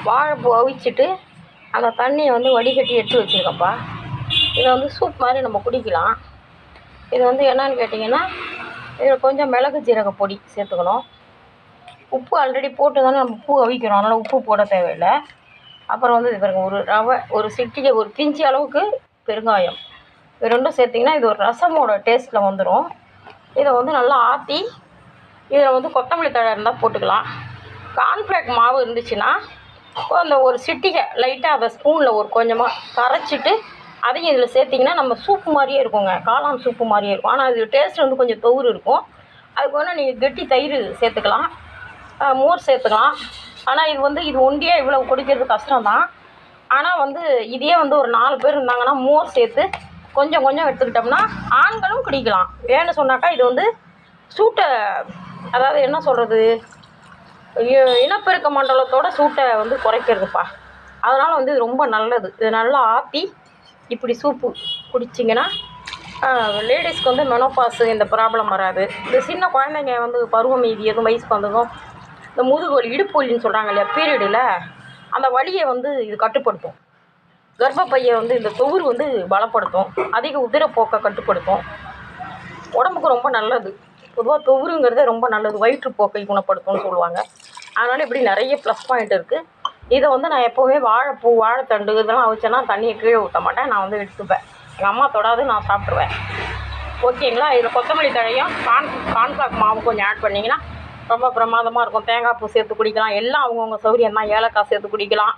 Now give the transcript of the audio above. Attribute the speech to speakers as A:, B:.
A: வாழைப்பூ அவிச்சிட்டு அந்த தண்ணியை வந்து வடிகட்டி எடுத்து வச்சுருக்கப்பா. இதை வந்து சூப் மாதிரி நம்ம குடிக்கலாம். இது வந்து என்னன்னு கேட்டிங்கன்னா, இதில் கொஞ்சம் மிளகு ஜீரக பொடி சேர்த்துக்கணும். உப்பு ஆல்ரெடி போட்டு தானே நம்ம பூ அவிக்கிறோம், அதனால் உப்பு போட தேவையில்லை. அப்புறம் வந்து இது பாருங்க, ஒரு ரவை, ஒரு சிட்டிகை, ஒரு பிஞ்சு அளவுக்கு பெருங்காயம், இது ரெண்டும் சேர்த்திங்கன்னா இது ஒரு ரசமோட டேஸ்ட்டில் வந்துடும். இதை வந்து நல்லா ஆற்றி இதில் வந்து கொத்தமல்லி தழை இருந்தால் போட்டுக்கலாம். கார்ன்ஃப்ளேக் மாவு இருந்துச்சுன்னா அந்த ஒரு சிட்டிகை லைட்டாக அதை ஸ்பூனில் ஒரு கொஞ்சமாக கரைச்சிட்டு அதையும் இதில் சேர்த்திங்கன்னா நம்ம சூப்பு மாதிரியே இருக்குங்க, காளான் சூப்பு மாதிரியே இருக்கும். ஆனால் இது டேஸ்ட் வந்து கொஞ்சம் தொவுறு இருக்கும். அதுக்கு வேணால் நீங்கள் கெட்டி தயிர் சேர்த்துக்கலாம், மோர் சேர்த்துக்கலாம். ஆனால் இது வந்து இது ஒண்டியாக இவ்வளோ குடிக்கிறது கஷ்டம்தான். ஆனால் வந்து இதே வந்து ஒரு 4 பேர் இருந்தாங்கன்னா மோர் சேர்த்து கொஞ்சம் கொஞ்சம் எடுத்துக்கிட்டோம்னா ஆண்களும் குடிக்கலாம். ஏன்னு சொன்னாக்கா இது வந்து சூட்டை, அதாவது என்ன சொல்கிறது, இனப்பெருக்க மண்டலத்தோட சூட்டை வந்து குறைக்கிறதுப்பா. அதனால் வந்து இது ரொம்ப நல்லது. இது நல்லா ஆற்றி இப்படி சூப்பு குடிச்சிங்கன்னா லேடிஸ்க்கு வந்து மெனோபாஸு இந்த ப்ராப்ளம் வராது. இந்த சின்ன குழந்தைங்க வந்து பருவம் மீதி எதுவும் வயசுக்கு வந்ததும் இந்த முதுகு வலி, இடுப்பு வலின்னு சொல்கிறாங்க இல்லையா, பீரியடில் அந்த வலியை வந்து இது கட்டுப்படுத்தும். கர்ப்பப்பையை வந்து இந்த தொவுறு வந்து பலப்படுத்தும். அதிக உதிரப்போக்கை கட்டுப்படுத்தும். உடம்புக்கு ரொம்ப நல்லது. பொதுவாக தொவுறுங்கிறது ரொம்ப நல்லது, வயிற்றுப்போக்கை குணப்படுத்தும்னு சொல்லுவாங்க. அதனால் இப்படி நிறைய ப்ளஸ் பாயிண்ட் இருக்குது. இதை வந்து நான் எப்போவுமே வாழைப்பூ, வாழைத்தண்டு இதெல்லாம் வச்சேன்னா தண்ணியை கீழே ஊற்ற மாட்டேன், நான் வந்து எடுத்துப்பேன். எங்கள் அம்மா தொடாது, நான் சாப்பிட்ருவேன். ஓகேங்களா? இதில் கொத்தமல்லி தழையும் கார்ன்ஃப்ளேக் மாவு கொஞ்சம் ஆட் பண்ணிங்கன்னா ரொம்ப பிரமாதமாக இருக்கும். தேங்காய் பூ சேர்த்து குடிக்கலாம். எல்லாம் அவங்கவுங்க சௌகரியம் தான். ஏலக்காய் சேர்த்து குடிக்கலாம்.